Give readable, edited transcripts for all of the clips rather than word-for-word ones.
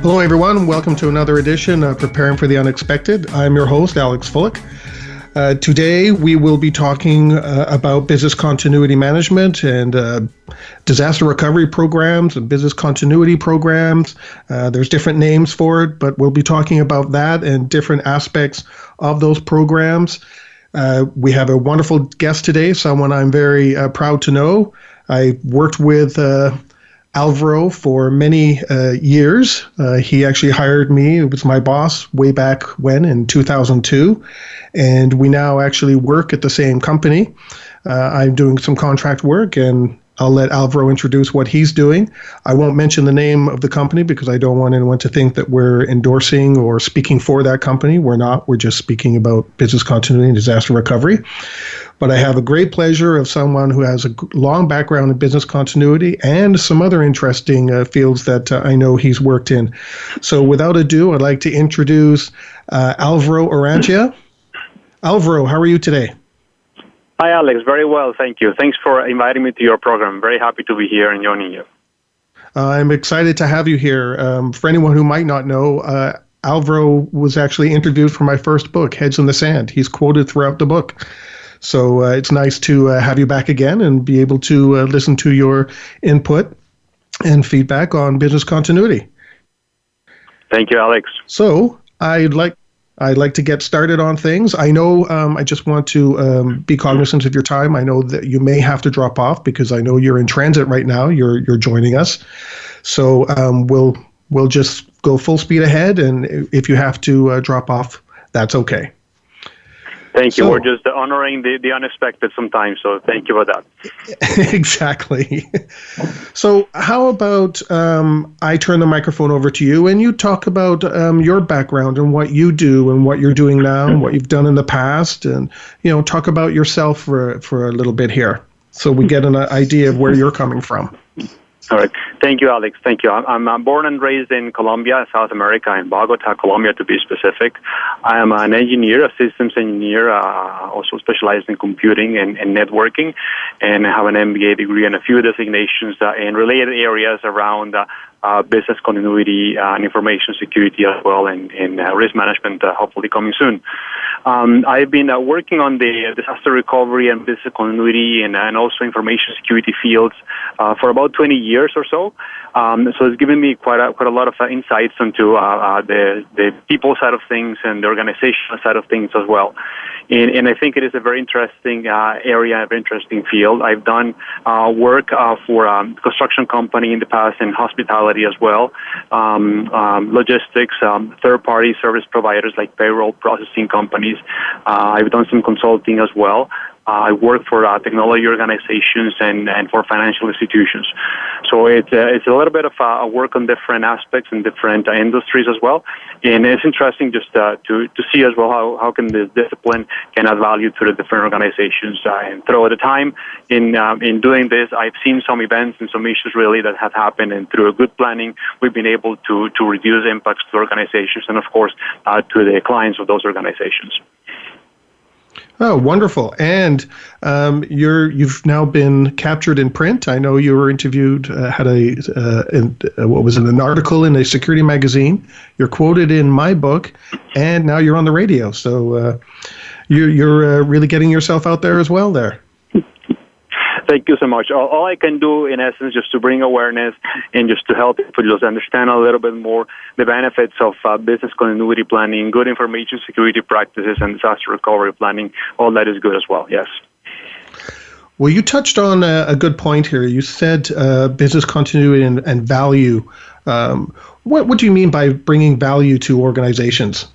Hello, everyone. Welcome to another edition of Preparing for the Unexpected. I'm your host, Alex Fullick. Today, we will be talking about business continuity management and disaster recovery programs and business continuity programs. There's different names for it, but we'll be talking about that and different aspects of those programs. We have a wonderful guest today, someone I'm very proud to know. I worked with Alvaro for many years. He actually hired me. It was my boss way back when in 2002. And we now actually work at the same company. I'm doing some contract work, and I'll let Alvaro introduce what he's doing. I won't mention the name of the company because I don't want anyone to think that we're endorsing or speaking for that company. We're not. We're just speaking about business continuity and disaster recovery. But I have a great pleasure of someone who has a long background in business continuity and some other interesting fields that I know he's worked in. So without ado, I'd like to introduce Alvaro Orrantia. Alvaro, how are you today? Hi, Alex. Very well, thank you. Thanks for inviting me to your program. Very happy to be here and joining you. I'm excited to have you here. For anyone who might not know, Alvaro was actually interviewed for my first book, Heads in the Sand. He's quoted throughout the book. So it's nice to have you back again and be able to listen to your input and feedback on business continuity. Thank you, Alex. So I'd like to get started on things. I know I just want to be cognizant of your time. I know that you may have to drop off because I know you're in transit right now. You're joining us. So we'll just go full speed ahead. And if you have to drop off, that's okay. Thank you. We're just honoring the unexpected sometimes, so thank you for that. Exactly. So how about I turn the microphone over to you and you talk about your background and what you do and what you're doing now and what you've done in the past, and talk about yourself for a little bit here so we get an idea of where you're coming from. All right. Thank you, Alex. Thank you. I'm born and raised in Colombia, South America, in Bogota, Colombia, to be specific. I am an engineer, a systems engineer, also specialized in computing and networking, and I have an MBA degree and a few designations in related areas around business continuity and information security as well, and risk management, hopefully coming soon. I've been working on the disaster recovery and business continuity and also information security fields for about 20 years or so. So it's given me quite a lot of insights into the people side of things and the organizational side of things as well. And I think it is a very interesting area, a very interesting field. I've done work for a construction company in the past and hospitality as well, logistics, third-party service providers like payroll processing companies. I've done some consulting as well. I work for technology organizations and for financial institutions. So it's a little bit of work on different aspects and different industries as well. And it's interesting just to see as well how can this discipline can add value to the different organizations. And throughout the time in doing this, I've seen some events and some issues really that have happened. And through a good planning, we've been able to reduce impacts to organizations and, of course, to the clients of those organizations. Oh, wonderful. And you've now been captured in print. I know you were interviewed, had an article in a security magazine. You're quoted in my book, and now you're on the radio. So you're really getting yourself out there as well there. Thank you so much. All I can do, in essence, just to bring awareness and just to help people just understand a little bit more the benefits of business continuity planning, good information security practices, and disaster recovery planning. All that is good as well, yes. Well, you touched on a good point here. You said business continuity and value. What do you mean by bringing value to organizations?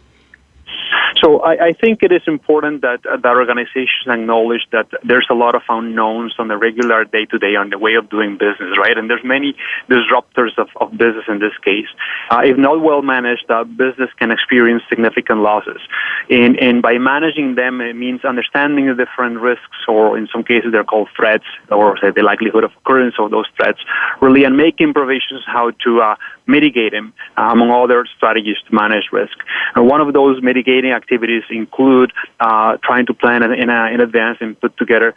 So I think it is important that organizations acknowledge that there's a lot of unknowns on the regular day-to-day on the way of doing business, right? And there's many disruptors of business in this case. If not well managed, business can experience significant losses. And by managing them, it means understanding the different risks, or in some cases they're called threats, or say the likelihood of occurrence of those threats, really, and making provisions how to mitigate them, among other strategies to manage risk. And one of those mitigating activities activities include trying to plan in advance and put together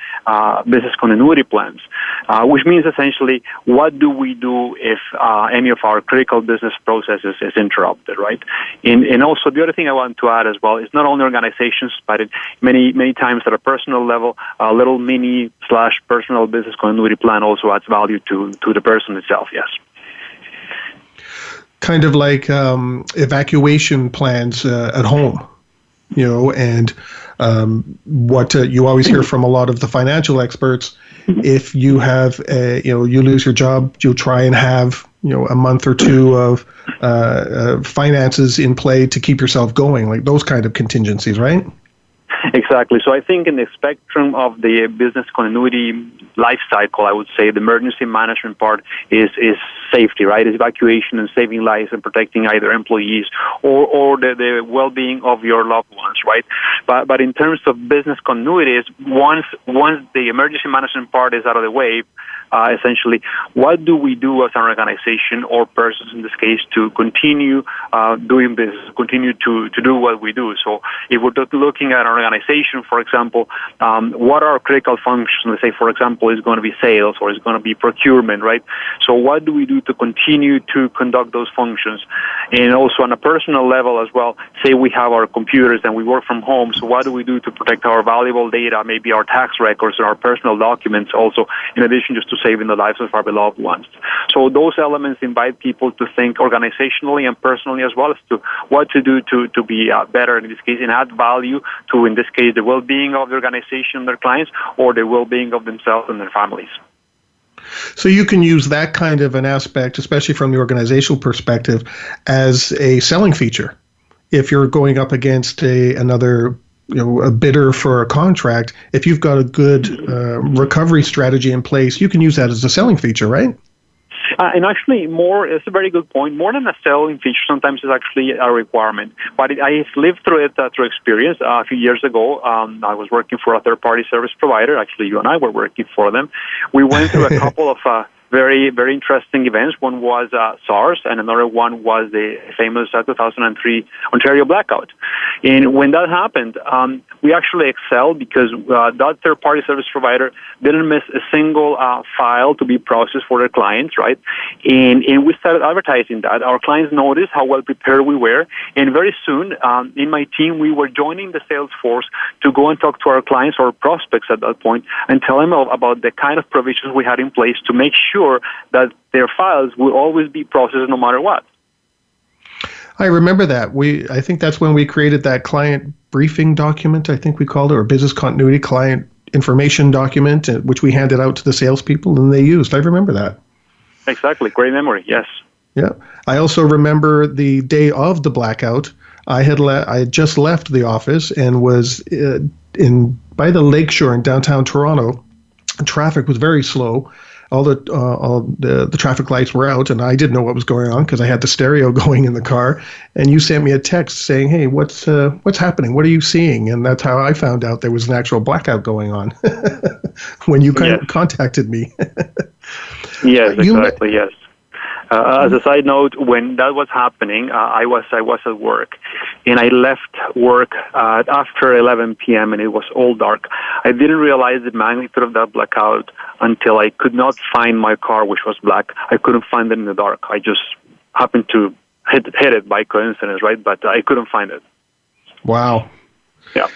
business continuity plans, which means essentially what do we do if any of our critical business processes is interrupted, right? And also the other thing I want to add as well is not only organizations, but many times at a personal level, a little mini/personal business continuity plan also adds value to the person itself, yes. Kind of like evacuation plans at home, and what you always hear from a lot of the financial experts. If you have, you lose your job, you'll try and have, a month or two of finances in play to keep yourself going, like those kind of contingencies, right? Exactly. So I think in the spectrum of the business continuity life cycle, I would say the emergency management part is safety, right? It's evacuation and saving lives and protecting either employees or the well-being of your loved ones, right? But in terms of business continuity, once the emergency management part is out of the way, essentially, what do we do as an organization or persons in this case to continue doing business, continue to do what we do? So if we're looking at an organization, for example, what are critical functions? Let's say, for example, is going to be sales or is going to be procurement, right? So what do we do to continue to conduct those functions? And also on a personal level as well, say we have our computers and we work from home, so what do we do to protect our valuable data, maybe our tax records or our personal documents also, in addition just to saving the lives of our beloved ones. So those elements invite people to think organizationally and personally as well as to what to do to be better in this case and add value to, in this case, the well-being of the organization and their clients or the well-being of themselves and their families. So you can use that kind of an aspect, especially from the organizational perspective, as a selling feature. If you're going up against another a bidder for a contract, if you've got a good recovery strategy in place, you can use that as a selling feature, right? And actually, it's a very good point. More than a selling feature, sometimes it's actually a requirement. But I've lived through it through experience. A few years ago, I was working for a third-party service provider. Actually, you and I were working for them. We went through a couple of very, very interesting events. One was SARS, and another one was the famous 2003 Ontario blackout. And when that happened, we actually excelled because that third-party service provider didn't miss a single file to be processed for their clients, right? And we started advertising that. Our clients noticed how well prepared we were, and very soon, in my team, we were joining the sales force to go and talk to our clients or prospects at that point and tell them about the kind of provisions we had in place to make sure that their files will always be processed no matter what. I remember that. I think that's when we created that client briefing document, I think we called it, or business continuity client information document, which we handed out to the salespeople and they used. I remember that. Exactly. Great memory. Yes. Yeah. I also remember the day of the blackout. I had just left the office and was by the lakeshore in downtown Toronto. Traffic was very slow. All the traffic lights were out, and I didn't know what was going on because I had the stereo going in the car. And you sent me a text saying, "Hey, what's happening? What are you seeing?" And that's how I found out there was an actual blackout going on when you contacted me. Yes, exactly. Yes. As a side note, when that was happening, I was at work, and I left work after 11 p.m. and it was all dark. I didn't realize the magnitude of that blackout until I could not find my car, which was black. I couldn't find it in the dark. I just happened to hit it by coincidence, right? But I couldn't find it. Wow. Yeah.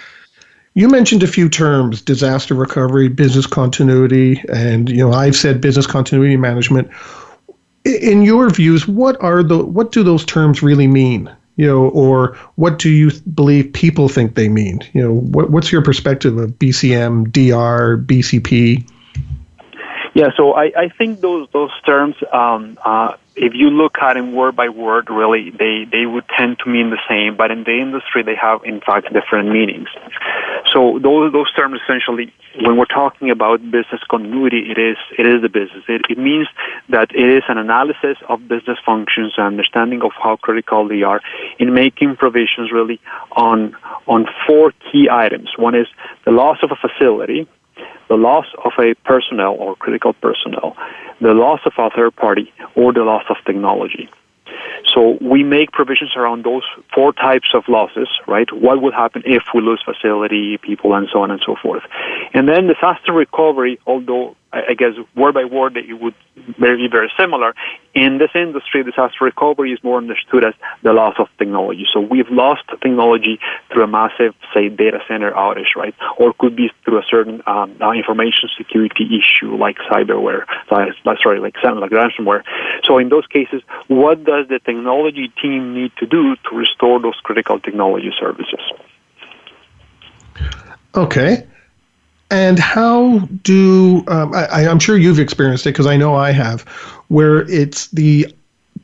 You mentioned a few terms: disaster recovery, business continuity, and I've said business continuity management. In your views, what do those terms really mean? Or what do you believe people think they mean? What's your perspective of BCM, DR, BCP? Yeah, so I think those terms, if you look at them word by word, really, they would tend to mean the same, but in the industry, they have, in fact, different meanings. So those terms, essentially, when we're talking about business continuity, it is the business. It means that it is an analysis of business functions and understanding of how critical they are in making provisions, really, on four key items. One is the loss of a facility, the loss of a personnel or critical personnel, the loss of a third party, or the loss of technology. So we make provisions around those 4 types of losses, right? What would happen if we lose facility, people, and so on and so forth. And then disaster recovery, although I guess word by word it would be very similar. In this industry, disaster recovery is more understood as the loss of technology. So we've lost technology through a massive, say, data center outage, right? Or could be through a certain information security issue like cyberware, like ransomware. So in those cases, what does the technology team need to do to restore those critical technology services? Okay. And how do, I'm sure you've experienced it because I know I have, where it's the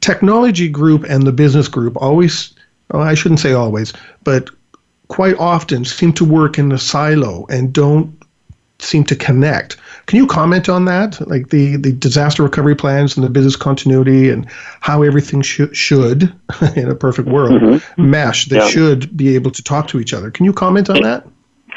technology group and the business group always, I shouldn't say always, but quite often seem to work in a silo and don't seem to connect. Can you comment on that? Like the disaster recovery plans and the business continuity and how everything should in a perfect world, mesh. They should be able to talk to each other. Can you comment on that?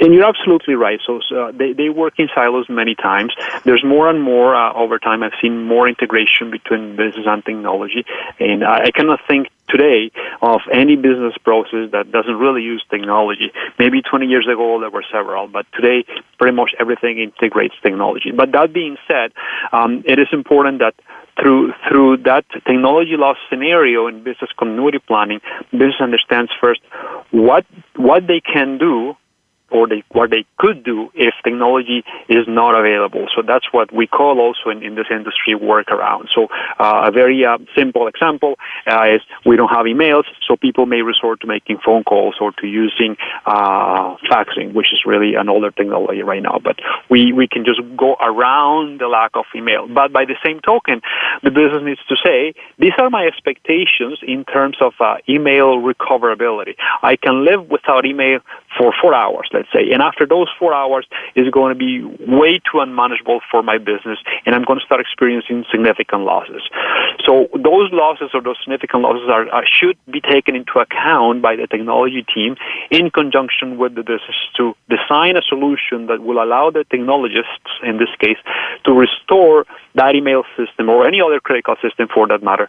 And you're absolutely right. So they work in silos many times. There's more and more over time. I've seen more integration between business and technology. And I cannot think today of any business process that doesn't really use technology. Maybe 20 years ago there were several, but today pretty much everything integrates technology. But that being said, it is important that through that technology loss scenario in business continuity planning, business understands first what they can do or what they could do if technology is not available. So that's what we call also in this industry workaround. So a very simple example is we don't have emails, so people may resort to making phone calls or to using faxing, which is really an older technology right now. But we can just go around the lack of email. But by the same token, the business needs to say, these are my expectations in terms of email recoverability. I can live without email for 4 hours, let's say. And after those 4 hours, it's going to be way too unmanageable for my business, and I'm going to start experiencing significant losses. So those losses or those significant losses should be taken into account by the technology team in conjunction with the business to design a solution that will allow the technologists, in this case, to restore that email system or any other critical system for that matter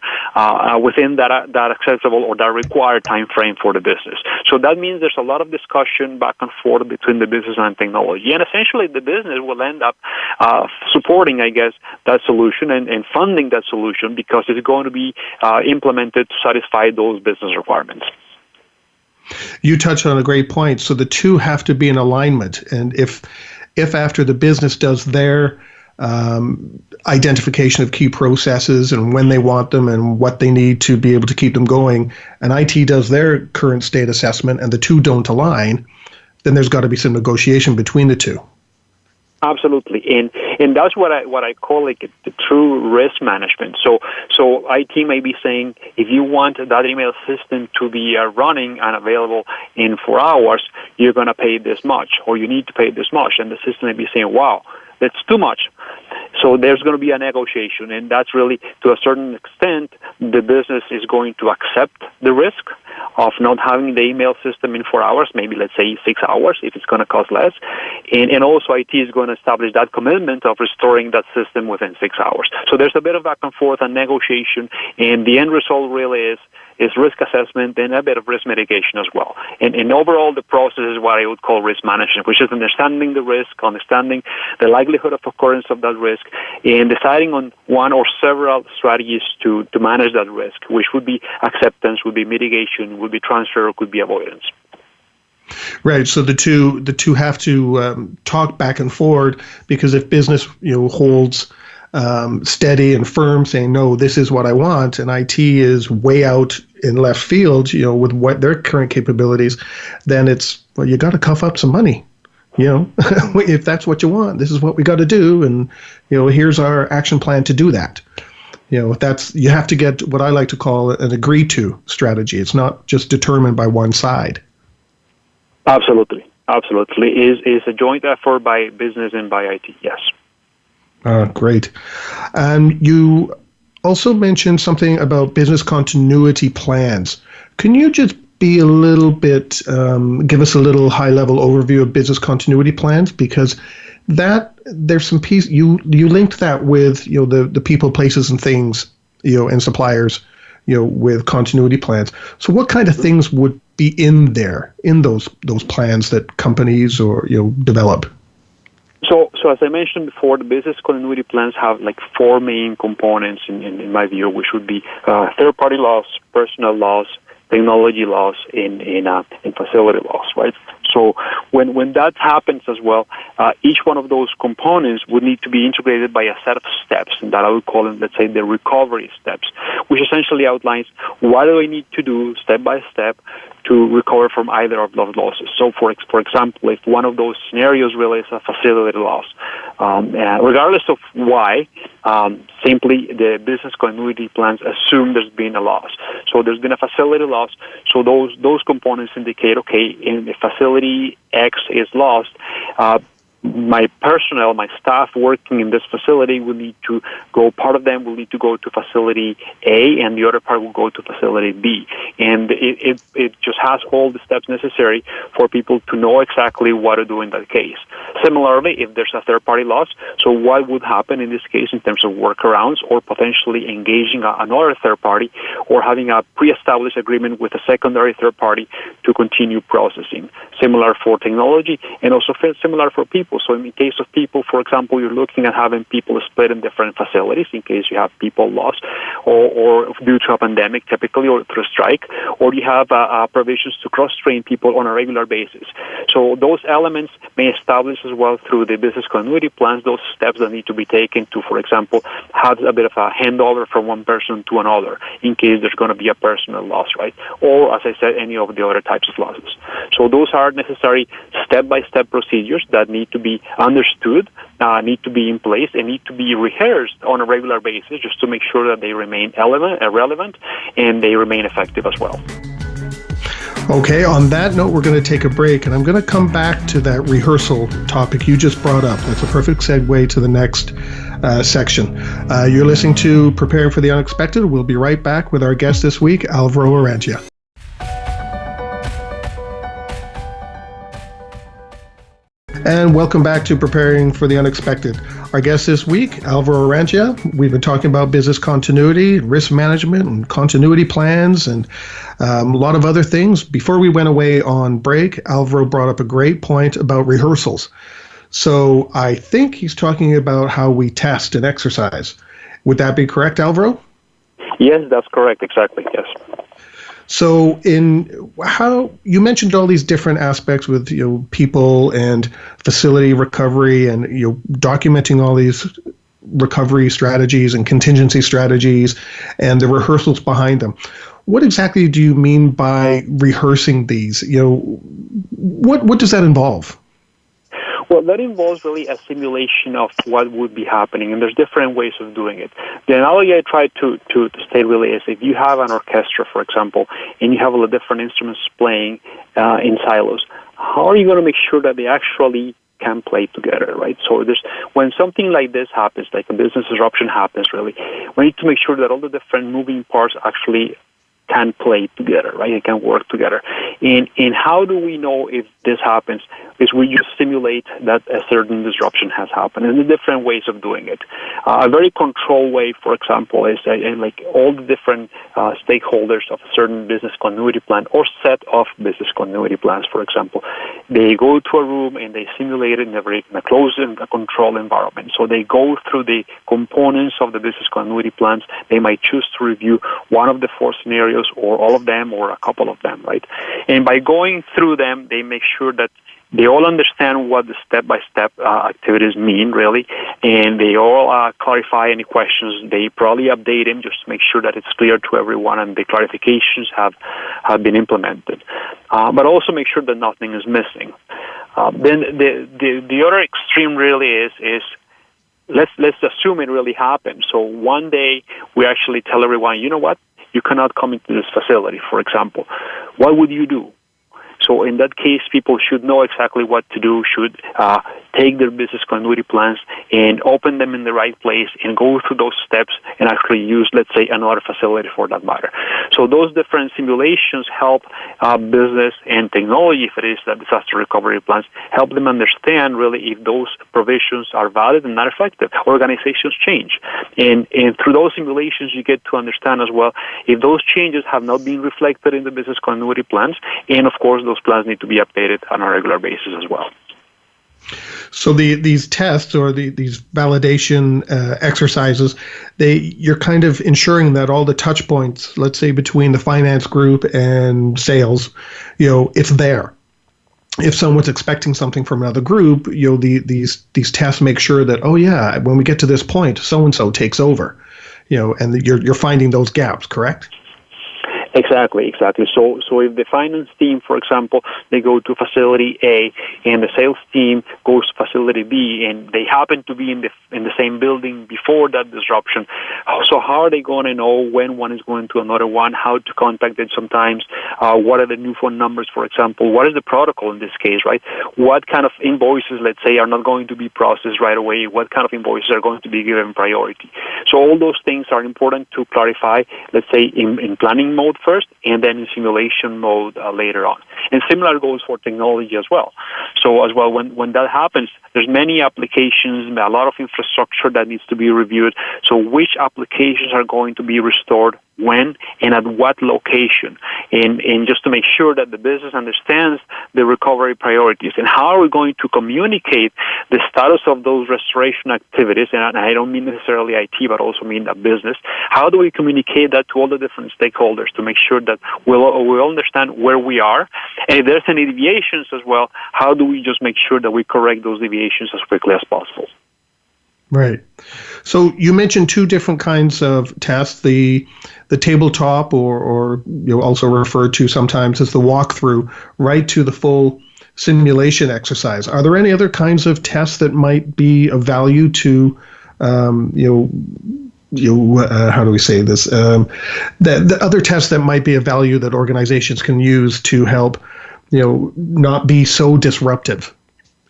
within that accessible or that required time frame for the business. So that means there's a lot of discussion back and forth between the business and technology. And essentially the business will end up supporting, I guess, that solution and funding that solution because it's going to be implemented to satisfy those business requirements. You touched on a great point. So the two have to be in alignment. And if after the business does their identification of key processes and when they want them and what they need to be able to keep them going, and IT does their current state assessment and the two don't align, then there's got to be some negotiation between the two. Absolutely, and that's what I call like the true risk management. So IT may be saying, if you want that email system to be running and available in 4 hours, you're going to pay this much, or you need to pay this much, and the system may be saying, wow, that's too much. So there's going to be a negotiation, and that's really, to a certain extent, the business is going to accept the risk of not having the email system in 4 hours, maybe let's say 6 hours if it's going to cost less. And also IT is going to establish that commitment of restoring that system within 6 hours. So there's a bit of back and forth and negotiation, and the end result really is risk assessment and a bit of risk mitigation as well. And overall, the process is what I would call risk management, which is understanding the risk, understanding the likelihood of occurrence of that risk, and deciding on one or several strategies to manage that risk, which would be acceptance, would be mitigation, would be transfer, could be avoidance. Right. So the two have to talk back and forward, because if business holds steady and firm, saying no, this is what I want, and IT is way out in left field, with what their current capabilities, then it's, well, you got to cough up some money. If that's what you want, this is what we got to do, and here's our action plan to do that. That's, you have to get what I like to call an agreed to strategy. It's not just determined by one side. Absolutely. Is a joint effort by business and by IT. Yes. Great. And you also mentioned something about business continuity plans. Can you just be a little bit, give us a little high-level overview of business continuity plans? Because that there's some piece you linked that with the people, places, and things and suppliers with continuity plans. So what kind of things would be in those plans that companies or develop? So as I mentioned before, the business continuity plans have like four main components in my view, which would be third-party loss, personal loss, technology loss, and facility loss, right? So when that happens as well, each one of those components would need to be integrated by a set of steps, and that I would call them, let's say, the recovery steps, which essentially outlines what do I need to do step by step to recover from either of those losses. So, for example, if one of those scenarios really is a facility loss, regardless of why, simply the business continuity plans assume there's been a loss. So there's been a facility loss. So those components indicate, okay, in the facility X is lost, my personnel, my staff working in this facility will need to go, part of them will need to go to facility A and the other part will go to facility B. And it just has all the steps necessary for people to know exactly what to do in that case. Similarly, if there's a third-party loss, so what would happen in this case in terms of workarounds or potentially engaging another third party or having a pre-established agreement with a secondary third party to continue processing. Similar for technology and also similar for people. So in the case of people, for example, you're looking at having people split in different facilities in case you have people lost or due to a pandemic typically or through a strike, or you have provisions to cross-train people on a regular basis. So those elements may establish as well through the business continuity plans those steps that need to be taken to, for example, have a bit of a handover from one person to another in case there's going to be a personal loss, right? Or, as I said, any of the other types of losses. So those are necessary step-by-step procedures that need to be understood, need to be in place, and need to be rehearsed on a regular basis just to make sure that they remain relevant and they remain effective as well. Okay, on that note, we're going to take a break, and I'm going to come back to that rehearsal topic you just brought up. That's a perfect segue to the next section. You're listening to Preparing for the Unexpected. We'll be right back with our guest this week, Alvaro Orrantia. And welcome back to Preparing for the Unexpected. Our guest this week, Alvaro Orrantia. We've been talking about business continuity, risk management, and continuity plans, and a lot of other things. Before we went away on break, Alvaro brought up a great point about rehearsals. So I think he's talking about how we test and exercise. Would that be correct, Alvaro? Yes, that's correct. Exactly, yes. So in how you mentioned all these different aspects with people and facility recovery and documenting all these recovery strategies and contingency strategies and the rehearsals behind them. What exactly do you mean by rehearsing these? What does that involve? Well, that involves really a simulation of what would be happening, and there's different ways of doing it. The analogy I try to state really is if you have an orchestra, for example, and you have all the different instruments playing in silos, how are you going to make sure that they actually can play together, right? So when something like this happens, like a business disruption happens, really, we need to make sure that all the different moving parts actually can play together, right? They can work together. And how do we know if this happens? Is we just simulate that a certain disruption has happened. And there are different ways of doing it. A very controlled way, for example, is like all the different stakeholders of a certain business continuity plan or set of business continuity plans, for example. They go to a room and they simulate it in a closed and a controlled environment. So they go through the components of the business continuity plans. They might choose to review one of the four scenarios or all of them or a couple of them, right? And by going through them, they make sure that they all understand what the step-by-step activities mean, really, and they all clarify any questions. They probably update them just to make sure that it's clear to everyone and the clarifications have been implemented. But also make sure that nothing is missing. Then the other extreme really is let's assume it really happened. So one day we actually tell everyone, you know what? You cannot come into this facility, for example. What would you do? So in that case, people should know exactly what to do, should take their business continuity plans and open them in the right place and go through those steps and actually use, let's say, another facility for that matter. So those different simulations help business and technology, if it is that disaster recovery plans, help them understand really if those provisions are valid and not effective. Organizations change. And through those simulations, you get to understand as well if those changes have not been reflected in the business continuity plans, and of course, those plans need to be updated on a regular basis as well. So these tests or these validation exercises, you're kind of ensuring that all the touch points, let's say between the finance group and sales, it's there. If someone's expecting something from another group, these tests make sure that, oh yeah, when we get to this point, so and so takes over, and you're finding those gaps, correct? Exactly. So if the finance team, for example, they go to facility A and the sales team goes to facility B and they happen to be in the same building before that disruption, so how are they going to know when one is going to another one, how to contact it sometimes, what are the new phone numbers, for example, what is the protocol in this case, right? What kind of invoices, let's say, are not going to be processed right away, what kind of invoices are going to be given priority. So all those things are important to clarify, let's say, in planning mode first, and then in simulation mode later on. And similar goes for technology as well. So as well, when that happens, there's many applications, a lot of infrastructure that needs to be reviewed. So which applications are going to be restored when and at what location, and just to make sure that the business understands the recovery priorities and how are we going to communicate the status of those restoration activities, and I don't mean necessarily IT, but also mean a business. How do we communicate that to all the different stakeholders to make sure that we'll understand where we are, and if there's any deviations as well, how do we just make sure that we correct those deviations as quickly as possible? Right. So you mentioned two different kinds of tests, the tabletop or also referred to sometimes as the walkthrough, right to the full simulation exercise. Are there any other kinds of tests that might be of value to, how do we say this? The other tests that might be of value that organizations can use to help, not be so disruptive?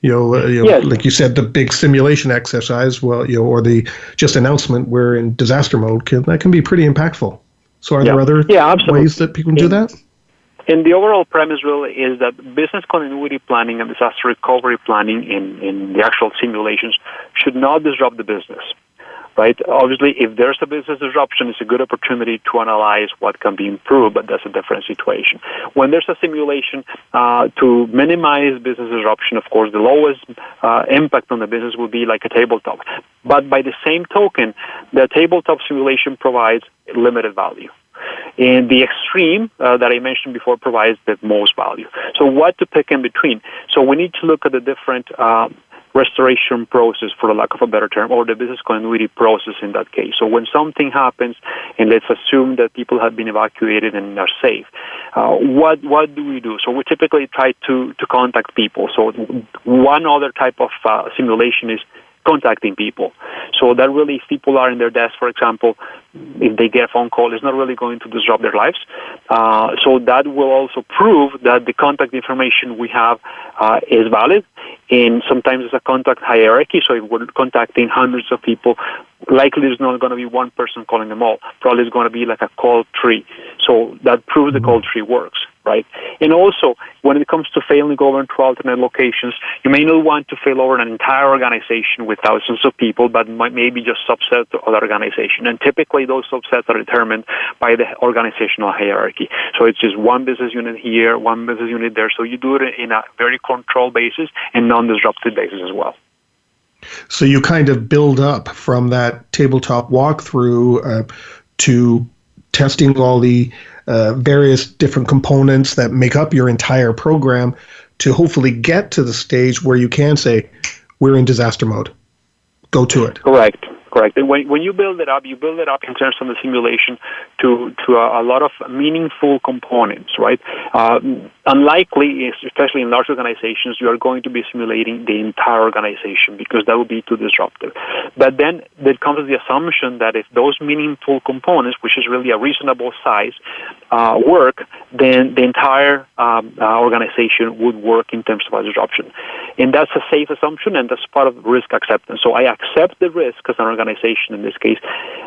Yes. Like you said, the big simulation exercise, or the just announcement, we're in disaster mode, that can be pretty impactful. So are there other ways that people can do that? And the overall premise really is that business continuity planning and disaster recovery planning in the actual simulations should not disrupt the business. Right? Obviously, if there's a business disruption, it's a good opportunity to analyze what can be improved, but that's a different situation. When there's a simulation to minimize business disruption, of course, the lowest impact on the business will be like a tabletop. But by the same token, the tabletop simulation provides limited value. And the extreme that I mentioned before provides the most value. So what to pick in between? So we need to look at the different restoration process, for the lack of a better term, or the business continuity process in that case. So when something happens, and let's assume that people have been evacuated and are safe, what do we do? So we typically try to contact people. So one other type of simulation is contacting people. So that really, if people are in their desk, for example, if they get a phone call, it's not really going to disrupt their lives. So that will also prove that the contact information we have is valid. And sometimes it's a contact hierarchy. So if we're contacting hundreds of people, likely there's not going to be one person calling them all. Probably it's going to be like a call tree. So that proves the call tree works, right? And also, when it comes to failing over to alternate locations, you may not want to fail over an entire organization with thousands of people, but maybe just subset of the organization. And typically those subsets are determined by the organizational hierarchy. So it's just one business unit here, one business unit there. So you do it in a very controlled basis and non-disrupted basis as well. So you kind of build up from that tabletop walkthrough to testing all the various different components that make up your entire program to hopefully get to the stage where you can say, we're in disaster mode. Go to it. Correct. Correct. And when you build it up in terms of the simulation to a lot of meaningful components, right? Unlikely, especially in large organizations, you are going to be simulating the entire organization because that would be too disruptive. But then there comes the assumption that if those meaningful components, which is really a reasonable size, work, then the entire organization would work in terms of a disruption. And that's a safe assumption, and that's part of risk acceptance. So I accept the risk as an organization, in this case,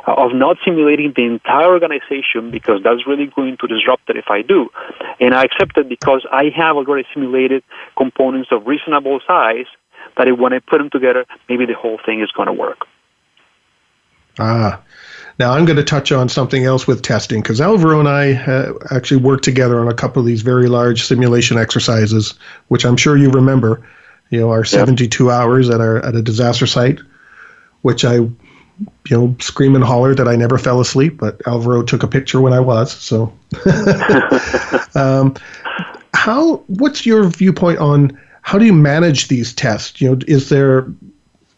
of not simulating the entire organization because that's really going to disrupt it if I do. And I accept it because I have already simulated components of reasonable size that when I put them together, maybe the whole thing is going to work. Now I'm going to touch on something else with testing because Alvaro and I actually worked together on a couple of these very large simulation exercises, which I'm sure you remember. Our 72 hours at a disaster site, which I, scream and holler that I never fell asleep, but Alvaro took a picture when I was. So, what's your viewpoint on how do you manage these tests?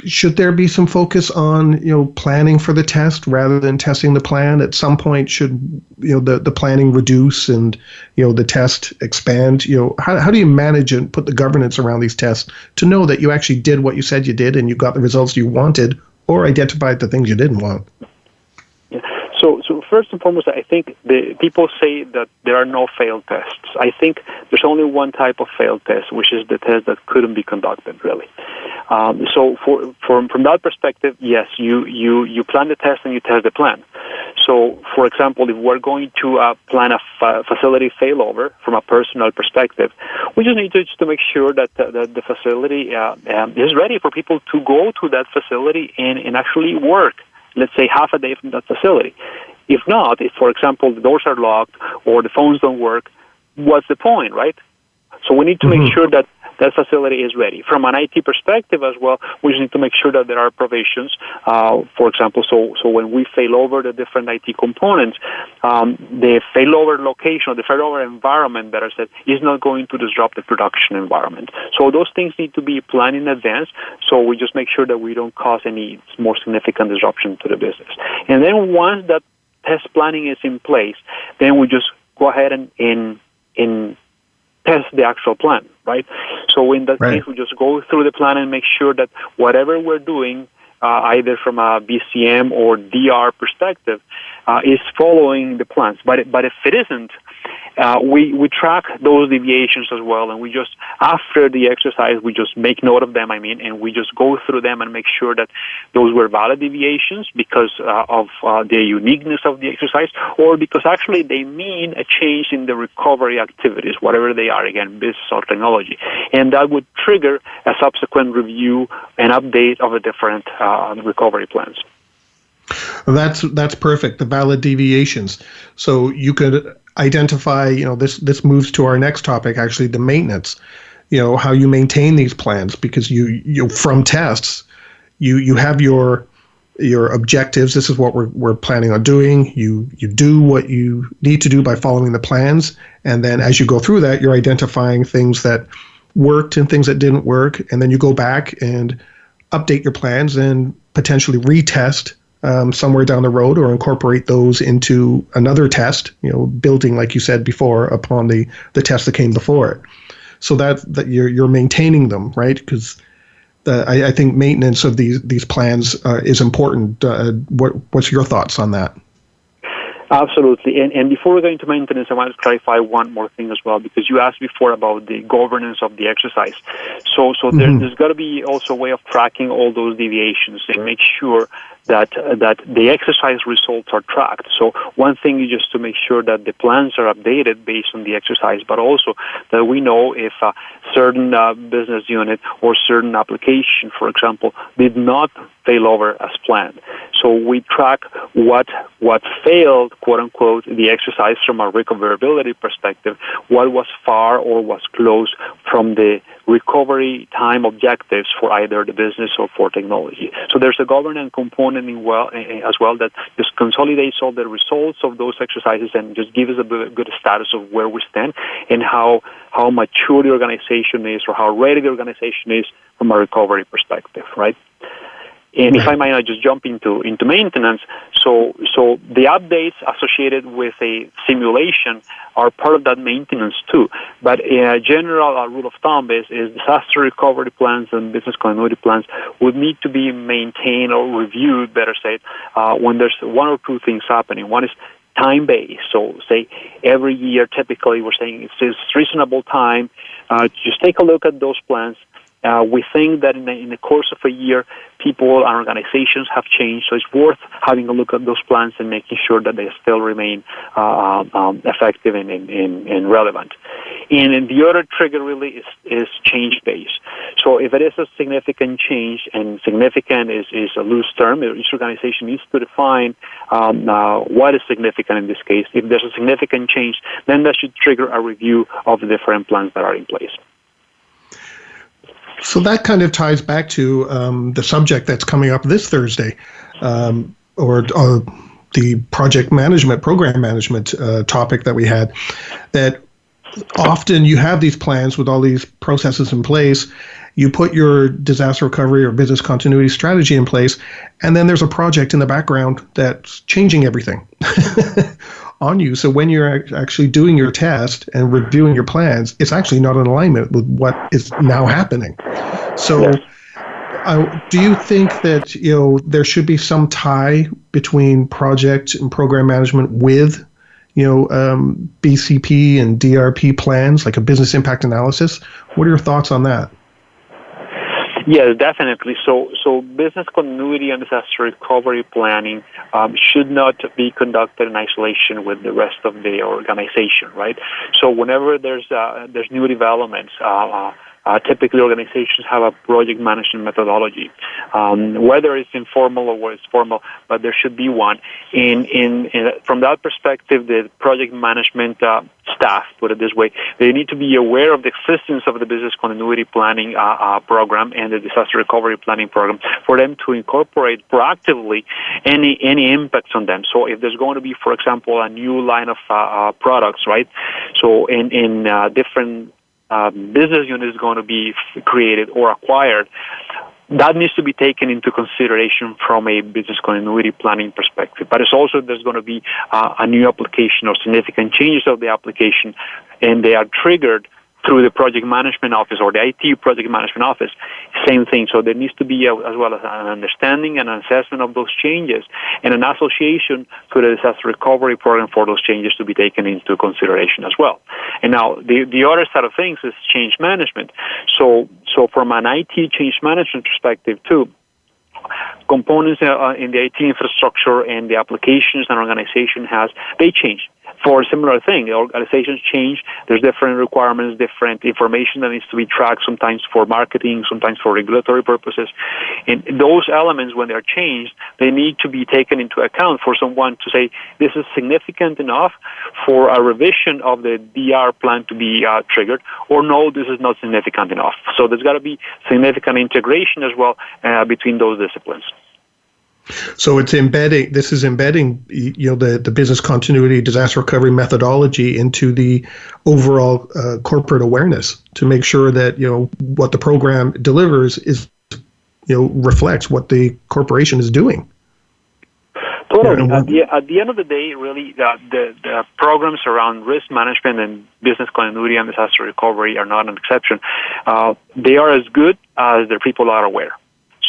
Should there be some focus on, planning for the test rather than testing the plan? At some point, should, the planning reduce and, the test expand? How do you manage and put the governance around these tests to know that you actually did what you said you did and you got the results you wanted or identified the things you didn't want? So first and foremost, I think the people say that there are no failed tests. I think there's only one type of failed test, which is the test that couldn't be conducted, really. So from that perspective, yes, you plan the test and you test the plan. So, for example, if we're going to plan a facility failover from a personal perspective, we just need to make sure that the facility is ready for people to go to that facility and actually work, let's say, half a day from that facility. If not, if, for example, the doors are locked or the phones don't work, what's the point, right? So we need to make sure that that facility is ready. From an IT perspective as well, we just need to make sure that there are provisions. For example, so when we fail over the different IT components, the failover location or the failover environment, better said, is not going to disrupt the production environment. So those things need to be planned in advance, so we just make sure that we don't cause any more significant disruption to the business. And then once that test planning is in place, then we just go ahead and test the actual plan, right? So in that case, we just go through the plan and make sure that whatever we're doing, either from a BCM or DR perspective, is following the plans. But if it isn't, we track those deviations as well, and we just, after the exercise, we just make note of them, and we just go through them and make sure that those were valid deviations because of the uniqueness of the exercise, or because actually they mean a change in the recovery activities, whatever they are, again, business or technology. And that would trigger a subsequent review and update of the different recovery plans. That's perfect, the valid deviations. So you could identify, this moves to our next topic, actually, the maintenance, how you maintain these plans, because you from tests, you have your objectives. This is what we're planning on doing. You do what you need to do by following the plans. And then as you go through that, you're identifying things that worked and things that didn't work. And then you go back and update your plans and potentially retest somewhere down the road, or incorporate those into another test, building, like you said before, upon the test that came before it. So that you're maintaining them, right? Because I think maintenance of these plans is important. What's your thoughts on that? Absolutely. And before we go into maintenance, I want to clarify one more thing as well, because you asked before about the governance of the exercise. So there's got to be also a way of tracking all those deviations and make sure that the exercise results are tracked. So one thing is just to make sure that the plans are updated based on the exercise, but also that we know if a certain business unit or certain application, for example, did not fail over as planned. So we track what failed, quote unquote, the exercise from a recoverability perspective, what was far or was close from the recovery time objectives for either the business or for technology. So there's a governance component as well that just consolidates all the results of those exercises and just gives us a good status of where we stand and how mature the organization is or how ready the organization is from a recovery perspective, right? And if I might not just jump into maintenance, so the updates associated with a simulation are part of that maintenance too. But a general rule of thumb is disaster recovery plans and business continuity plans would need to be maintained or reviewed, better said, when there's one or two things happening. One is time-based. So say every year, typically we're saying it's reasonable time. Just take a look at those plans. We think that in the course of a year, people and organizations have changed, so it's worth having a look at those plans and making sure that they still remain effective and relevant. And the other trigger really is change-based. So if it is a significant change, and significant is a loose term, each organization needs to define what is significant in this case. If there's a significant change, then that should trigger a review of the different plans that are in place. So that kind of ties back to the subject that's coming up this Thursday, or the project management, program management topic that we had, that often you have these plans with all these processes in place. You put your disaster recovery or business continuity strategy in place, and then there's a project in the background that's changing everything on you. So when you're actually doing your test and reviewing your plans, it's actually not in alignment with what is now happening. So do you think that there should be some tie between project and program management with BCP and DRP plans, like a business impact analysis? What are your thoughts on that? Yes, definitely. So business continuity and disaster recovery planning should not be conducted in isolation with the rest of the organization, right? So whenever there's new developments, typically organizations have a project management methodology, whether it's informal or whether it's formal, but there should be one. From that perspective, the project management staff, put it this way, they need to be aware of the existence of the business continuity planning program and the disaster recovery planning program for them to incorporate proactively any impacts on them. So if there's going to be, for example, a new line of products, right? So in different business unit is going to be created or acquired, that needs to be taken into consideration from a business continuity planning perspective. But it's also there's going to be a new application or significant changes of the application, and they are triggered through the project management office or the IT project management office. Same thing. So there needs to be as well as an understanding and an assessment of those changes and an association to the disaster recovery program for those changes to be taken into consideration as well. And now the other side of things is change management. So from an IT change management perspective too, components in the IT infrastructure and the applications an organization has, they change. For a similar thing, the organizations change. There's different requirements, different information that needs to be tracked, sometimes for marketing, sometimes for regulatory purposes. And those elements, when they're changed, they need to be taken into account for someone to say, this is significant enough for a revision of the DR plan to be triggered, or no, this is not significant enough. So there's got to be significant integration as well between those disciplines. So it's embedding the business continuity disaster recovery methodology into the overall corporate awareness to make sure that what the program delivers is reflects what the corporation is doing. Totally. At the end of the day, really, the programs around risk management and business continuity and disaster recovery are not an exception. They are as good as their people are aware.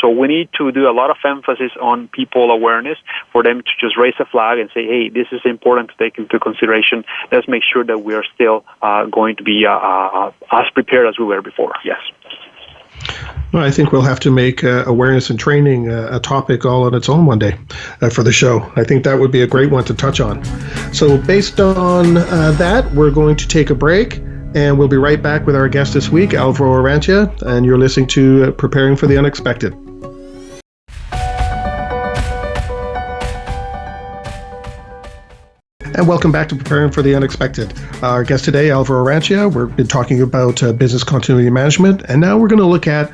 So we need to do a lot of emphasis on people awareness for them to just raise a flag and say, hey, this is important to take into consideration. Let's make sure that we are still going to be as prepared as we were before. Yes. Well, I think we'll have to make awareness and training a topic all on its own one day for the show. I think that would be a great one to touch on. So based on that, we're going to take a break. And we'll be right back with our guest this week, Alvaro Orrantia, and you're listening to Preparing for the Unexpected. And welcome back to Preparing for the Unexpected. Our guest today, Alvaro Orrantia. We've been talking about business continuity management, and now we're going to look at,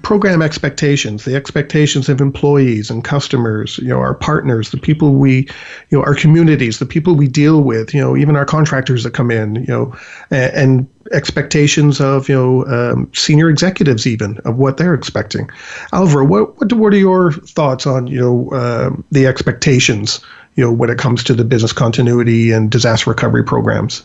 program expectations, the expectations of employees and customers, our partners, the people we, our communities, the people we deal with, even our contractors that come in, and expectations of, senior executives even, of what they're expecting. Alvaro, what are your thoughts on, the expectations, when it comes to the business continuity and disaster recovery programs?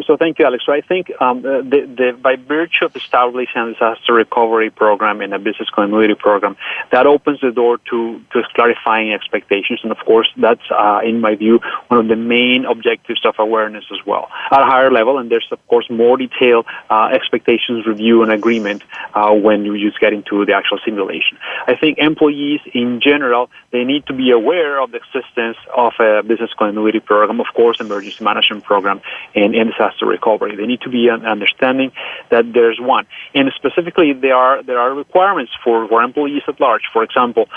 So thank you, Alex. So I think by virtue of establishing a disaster recovery program and a business continuity program, that opens the door to clarifying expectations. And of course, that's, in my view, one of the main objectives of awareness as well. At a higher level, and there's, of course, more detailed expectations review and agreement when you just get into the actual simulation. I think employees in general, they need to be aware of the existence of a business continuity program, of course, emergency management program, and disaster recovery. They need to be understanding that there's one. And specifically, there are requirements for employees at large. For example,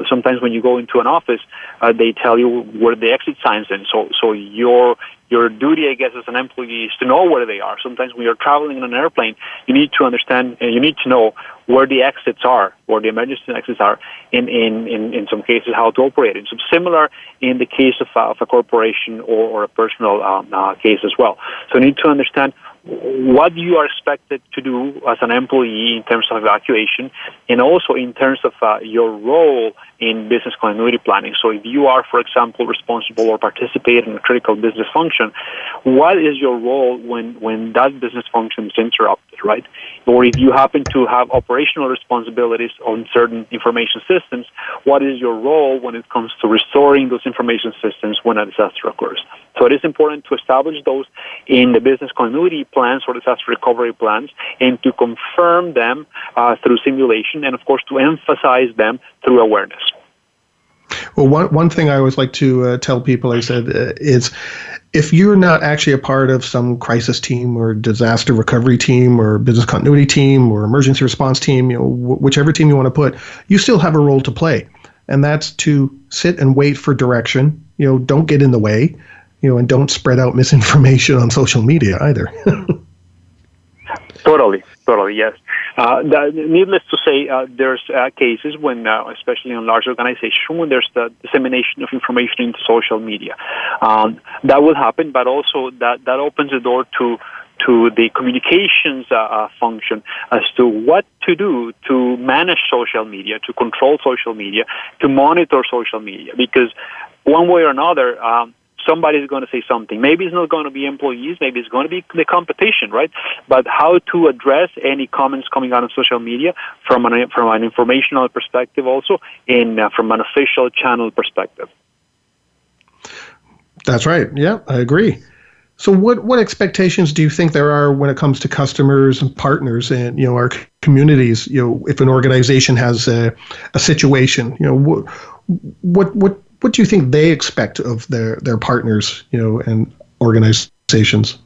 sometimes when you go into an office, they tell you where the exit signs in. So your duty, I guess, as an employee is to know where they are. Sometimes when you're traveling in an airplane, you need to understand and you need to know where the exits are, where the emergency exits are, in some cases, how to operate it. So similar in the case of a corporation or a personal case as well. So you need to understand what you are expected to do as an employee in terms of evacuation and also in terms of your role in business continuity planning. So if you are, for example, responsible or participate in a critical business function, what is your role when that business function is interrupted, right? Or if you happen to have operational responsibilities on certain information systems, what is your role when it comes to restoring those information systems when a disaster occurs? So it is important to establish those in the business continuity plans or disaster recovery plans and to confirm them through simulation and, of course, to emphasize them through awareness. Well, one thing I always like to tell people, I said, is if you're not actually a part of some crisis team or disaster recovery team or business continuity team or emergency response team, whichever team you want to put, you still have a role to play. And that's to sit and wait for direction. Don't get in the way, and don't spread out misinformation on social media either. Totally, yes. Needless to say, there's cases when, especially in large organizations, when there's the dissemination of information into social media. That will happen, but also that opens the door to the communications function as to what to do to manage social media, to control social media, to monitor social media, because one way or another, somebody's going to say something. Maybe it's not going to be employees, maybe it's going to be the competition, right? But how to address any comments coming out on social media from an informational perspective also, and from an official channel perspective. That's right. Yeah, I agree. So what expectations do you think there are when it comes to customers and partners and, our communities, if an organization has a situation, what do you think they expect of their partners, and organizations?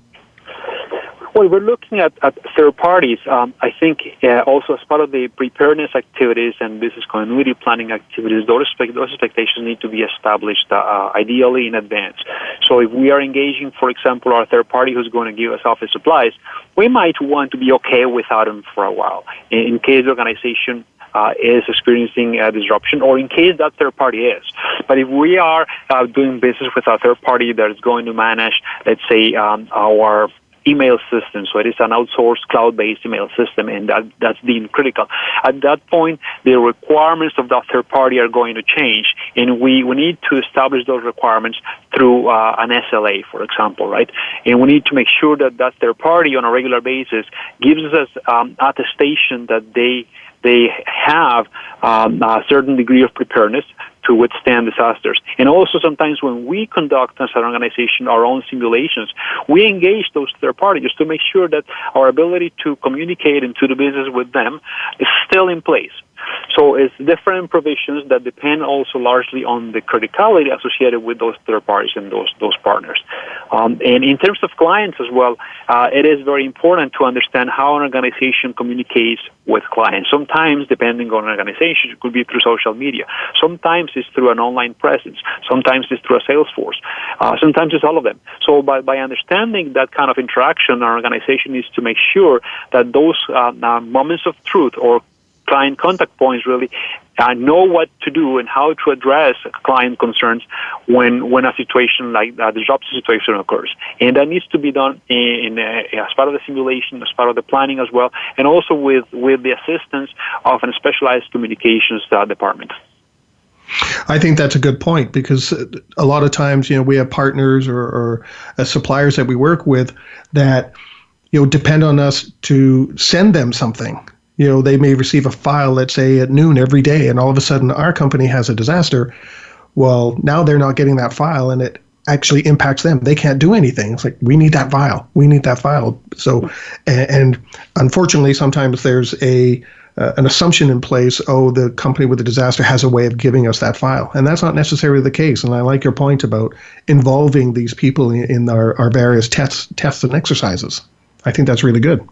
Well, we're looking at third parties. I think also as part of the preparedness activities and business continuity planning activities, those expectations need to be established ideally in advance. So if we are engaging, for example, our third party who's going to give us office supplies, we might want to be okay without them for a while in case the organization is experiencing a disruption, or in case that third party is. But if we are doing business with a third party that is going to manage, let's say, our email system, so it is an outsourced cloud-based email system, and that's deemed critical. At that point, the requirements of that third party are going to change, and we need to establish those requirements through an SLA, for example, right? And we need to make sure that that third party on a regular basis gives us attestation that they have a certain degree of preparedness to withstand disasters. And also sometimes when we conduct as an organization our own simulations, we engage those third parties to make sure that our ability to communicate and to do business with them is still in place. So it's different provisions that depend also largely on the criticality associated with those third parties and those partners. And in terms of clients as well, it is very important to understand how an organization communicates with clients. Sometimes, depending on an organization, it could be through social media. Sometimes it's through an online presence. Sometimes it's through a sales force. Sometimes it's all of them. So by understanding that kind of interaction, our organization needs to make sure that those moments of truth or client contact points really know what to do and how to address client concerns when a situation like a disruptive situation occurs. And that needs to be done as part of the simulation, as part of the planning as well, and also with the assistance of a specialized communications department. I think that's a good point, because a lot of times, we have partners or suppliers that we work with that, depend on us to send them something. They may receive a file, let's say, at noon every day, and all of a sudden our company has a disaster. Well, now they're not getting that file, and it actually impacts them. They can't do anything. It's like, we need that file. We need that file. So, and unfortunately, sometimes there's an assumption in place, the company with the disaster has a way of giving us that file. And that's not necessarily the case. And I like your point about involving these people in our various tests and exercises. I think that's really good.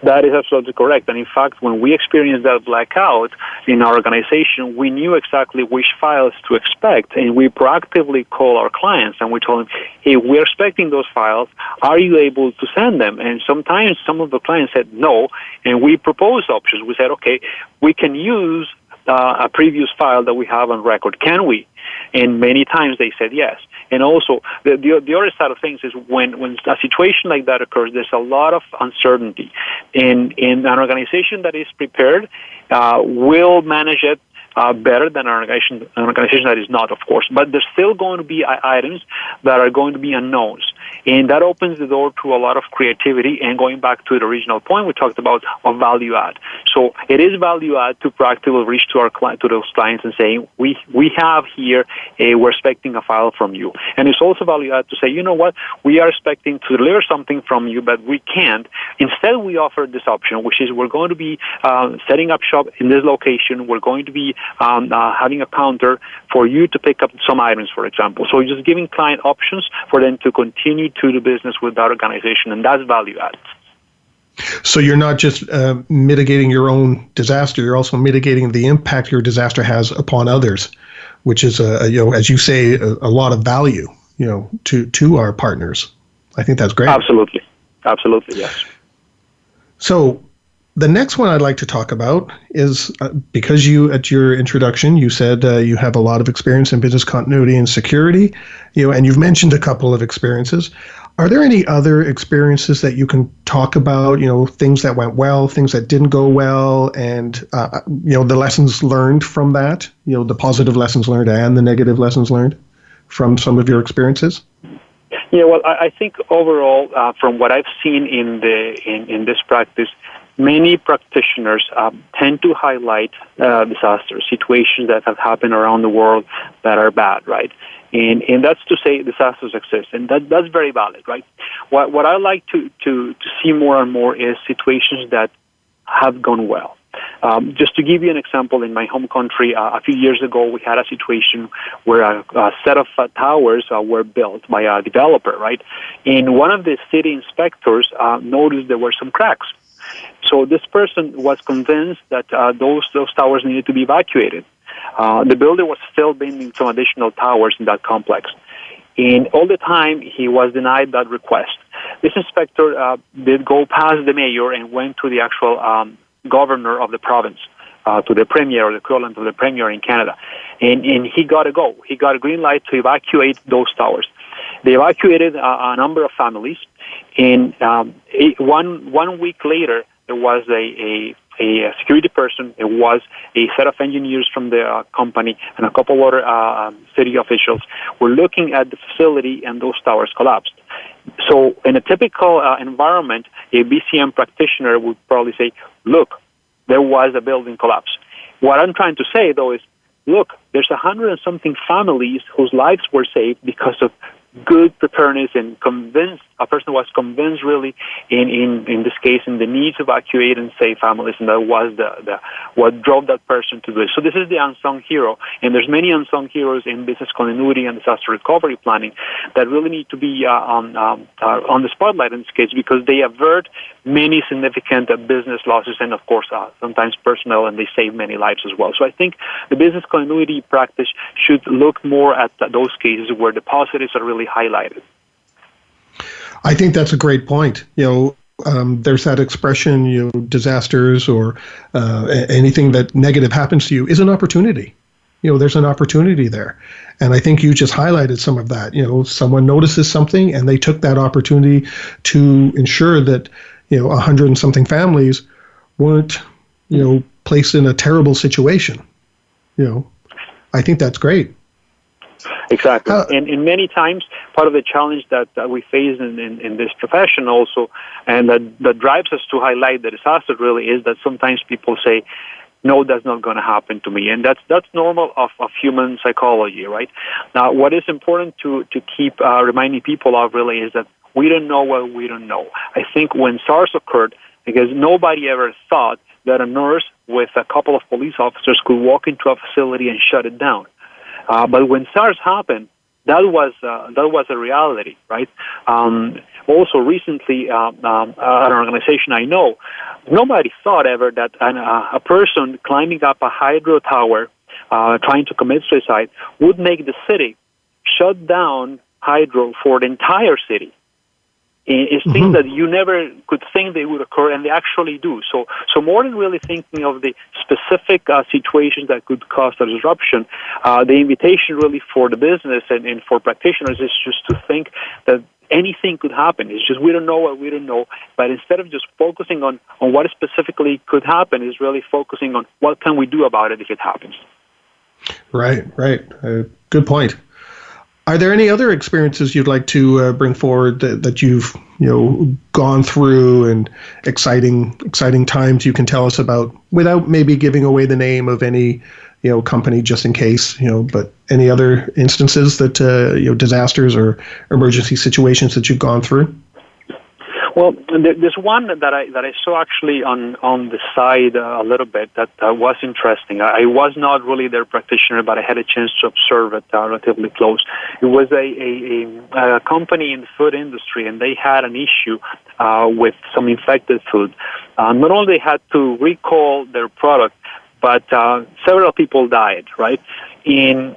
That is absolutely correct. And in fact, when we experienced that blackout in our organization, we knew exactly which files to expect. And we proactively called our clients and we told them, hey, we're expecting those files. Are you able to send them? And sometimes some of the clients said no. And we proposed options. We said, okay, we can use a previous file that we have on record. Can we? And many times they said yes. And also, the other side of things is when a situation like that occurs, there's a lot of uncertainty. And an organization that is prepared will manage it better than an organization that is not, of course. But there's still going to be items that are going to be unknowns. And that opens the door to a lot of creativity. And going back to the original point we talked about of value add. So it is value add to proactively reach to those clients and saying, we have here, we're expecting a file from you. And it's also value add to say, you know what, we are expecting to deliver something from you, but we can't. Instead, we offer this option, which is we're going to be setting up shop in this location. We're going to be having a counter for you to pick up some items, for example. So just giving client options for them to continue to do business with that organization, and that's value add. So you're not just mitigating your own disaster, you're also mitigating the impact your disaster has upon others, which is, as you say, a lot of value, to our partners. I think that's great. Absolutely, yes. So the next one I'd like to talk about is because at your introduction, you said you have a lot of experience in business continuity and security, and you've mentioned a couple of experiences. Are there any other experiences that you can talk about, things that went well, things that didn't go well, and, the lessons learned from that, the positive lessons learned and the negative lessons learned from some of your experiences? Yeah, well, I think overall, from what I've seen in this practice, many practitioners tend to highlight disasters, situations that have happened around the world that are bad, right? And that's to say disasters exist, and that's very valid, right? What I like to see more and more is situations that have gone well. Just to give you an example, in my home country, a few years ago, we had a situation where a set of towers were built by a developer, right? And one of the city inspectors noticed there were some cracks. So this person was convinced that those towers needed to be evacuated. The builder was still building some additional towers in that complex. And all the time, he was denied that request. This inspector did go past the mayor and went to the actual governor of the province, to the premier, or the equivalent of the premier in Canada. And he got a go. He got a green light to evacuate those towers. They evacuated a number of families. And 1 week later, there was a security person. It was a set of engineers from the company and a couple other city officials were looking at the facility, and those towers collapsed. So in a typical environment, a BCM practitioner would probably say, look, there was a building collapse. What I'm trying to say, though, is, look, there's 100 and something families whose lives were saved because of good preparedness and convinced, a person was convinced really in this case in the need to evacuate and save families, and that was the what drove that person to do it. So this is the unsung hero, and there's many unsung heroes in business continuity and disaster recovery planning that really need to be on the spotlight in this case, because they avert many significant business losses and of course sometimes personal, and they save many lives as well. So I think the business continuity practice should look more at those cases where the positives are really highlighted. I think that's a great point. There's that expression, disasters or anything that negative happens to you is an opportunity. There's an opportunity there. And I think you just highlighted some of that. Someone notices something and they took that opportunity to ensure that, 100 and something families weren't, placed in a terrible situation. I think that's great. Exactly. And many times, part of the challenge that we face in this profession also, and that drives us to highlight the disaster really, is that sometimes people say, no, that's not going to happen to me. And that's normal of human psychology, right? Now, what is important to keep reminding people of really is that we don't know what we don't know. I think when SARS occurred, because nobody ever thought that a nurse with a couple of police officers could walk into a facility and shut it down. But when SARS happened, that was a reality, right? Also, recently, at an organization I know, nobody thought ever that a person climbing up a hydro tower, trying to commit suicide, would make the city shut down hydro for the entire city. It's things that you never could think they would occur, and they actually do. So more than really thinking of the specific situations that could cause a disruption, the invitation really for the business and for practitioners is just to think that anything could happen. It's just we don't know what we don't know. But instead of just focusing on what specifically could happen, is really focusing on what can we do about it if it happens. Right. Good point. Are there any other experiences you'd like to bring forward that you've gone through, and exciting times you can tell us about, without maybe giving away the name of any company, just in case, but any other instances that disasters or emergency situations that you've gone through? Well, there's one that I saw actually on the side a little bit that was interesting. I was not really their practitioner, but I had a chance to observe it relatively close. It was a company in the food industry, and they had an issue with some infected food. Not only they had to recall their product, but several people died, right? In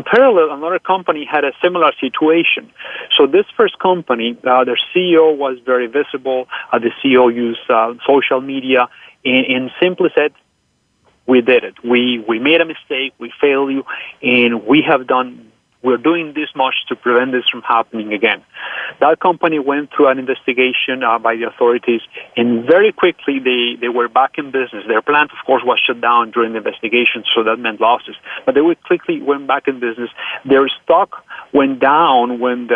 parallel, another company had a similar situation. So this first company, their CEO was very visible. The CEO used social media and simply said, we did it. We made a mistake. We failed you. And we're doing this much to prevent this from happening again. That company went through an investigation by the authorities, and very quickly they were back in business. Their plant, of course, was shut down during the investigation, so that meant losses. But they quickly went back in business. Their stock went down when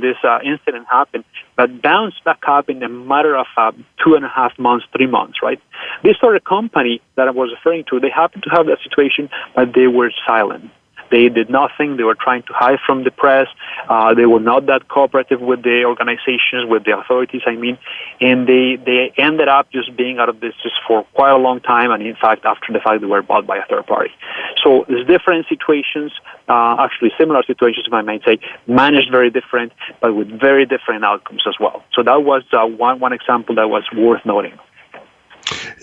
this incident happened, but bounced back up in a matter of 2.5 months, 3 months, right? This other company that I was referring to, they happened to have that situation, but they were silent. They did nothing. They were trying to hide from the press. They were not that cooperative with the organizations, with the authorities, and they ended up just being out of business for quite a long time, and in fact, after the fact, they were bought by a third party. So there's different situations, actually similar situations, if I might say, managed very different, but with very different outcomes as well. So that was one example that was worth noting.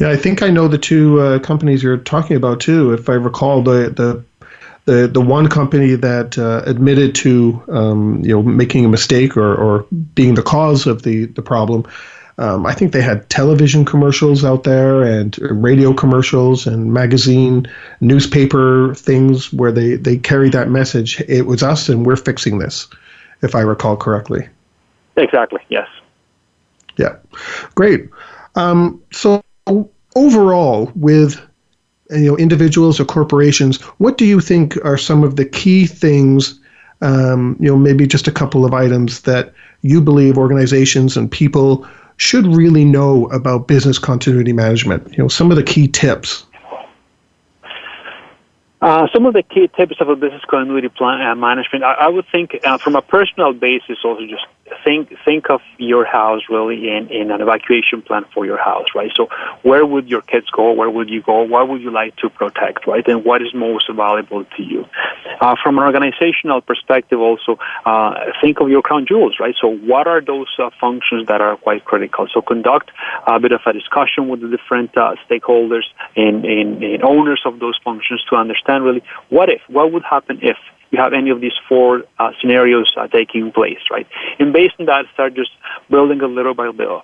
Yeah, I think I know the two companies you're talking about, too. If I recall, the one company that admitted to making a mistake or being the cause of the problem, I think they had television commercials out there and radio commercials and magazine, newspaper things where they carried that message. It was us, and we're fixing this, if I recall correctly. Exactly. Yes. Yeah. Great. So overall, with individuals or corporations, what do you think are some of the key things, maybe just a couple of items that you believe organizations and people should really know about business continuity management? Some of the key tips. Some of the key tips of a business continuity plan management, I would think from a personal basis also just think of your house really in an evacuation plan for your house, right? So where would your kids go? Where would you go? What would you like to protect, right? And what is most valuable to you? From an organizational perspective also, think of your crown jewels, right? So what are those functions that are quite critical? So conduct a bit of a discussion with the different stakeholders and owners of those functions to understand really what would happen if you have any of these four scenarios taking place, right? And based on that, start just building a little by little.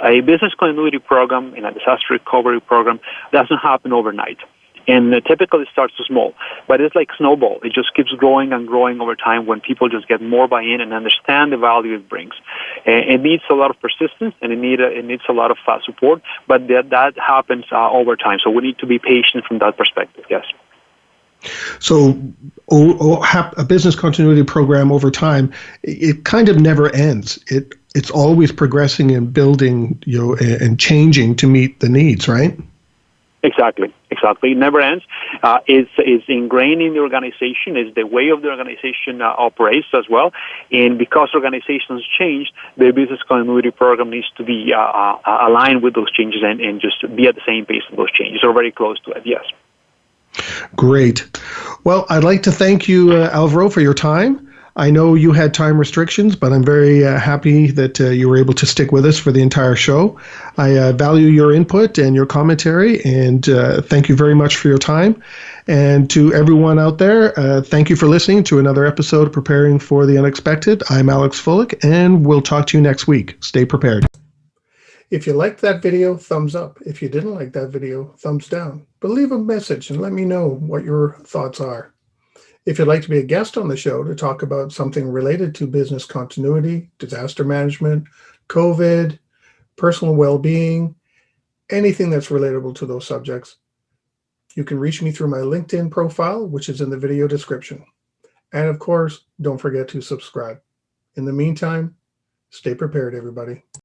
A business continuity program and a disaster recovery program doesn't happen overnight. And typically it starts small, but it's like snowball. It just keeps growing and growing over time when people just get more buy-in and understand the value it brings. And it needs a lot of persistence, and it needs a lot of support, but that happens over time. So we need to be patient from that perspective, yes. So a business continuity program over time, it kind of never ends. It's always progressing and building, and changing to meet the needs, right? Exactly. It never ends. It's ingrained in the organization. It's the way of the organization operates as well. And because organizations change, the business continuity program needs to be aligned with those changes and just be at the same pace of those changes or very close to it, yes. Great. Well, I'd like to thank you, Alvaro, for your time. I know you had time restrictions, but I'm very happy that you were able to stick with us for the entire show. I value your input and your commentary, and thank you very much for your time. And to everyone out there, thank you for listening to another episode of Preparing for the Unexpected. I'm Alex Fullick, and we'll talk to you next week. Stay prepared. If you liked that video, thumbs up. If you didn't like that video, thumbs down. But leave a message and let me know what your thoughts are. If you'd like to be a guest on the show to talk about something related to business continuity, disaster management, COVID, personal well-being, anything that's relatable to those subjects, you can reach me through my LinkedIn profile, which is in the video description. And of course, don't forget to subscribe. In the meantime, stay prepared, everybody.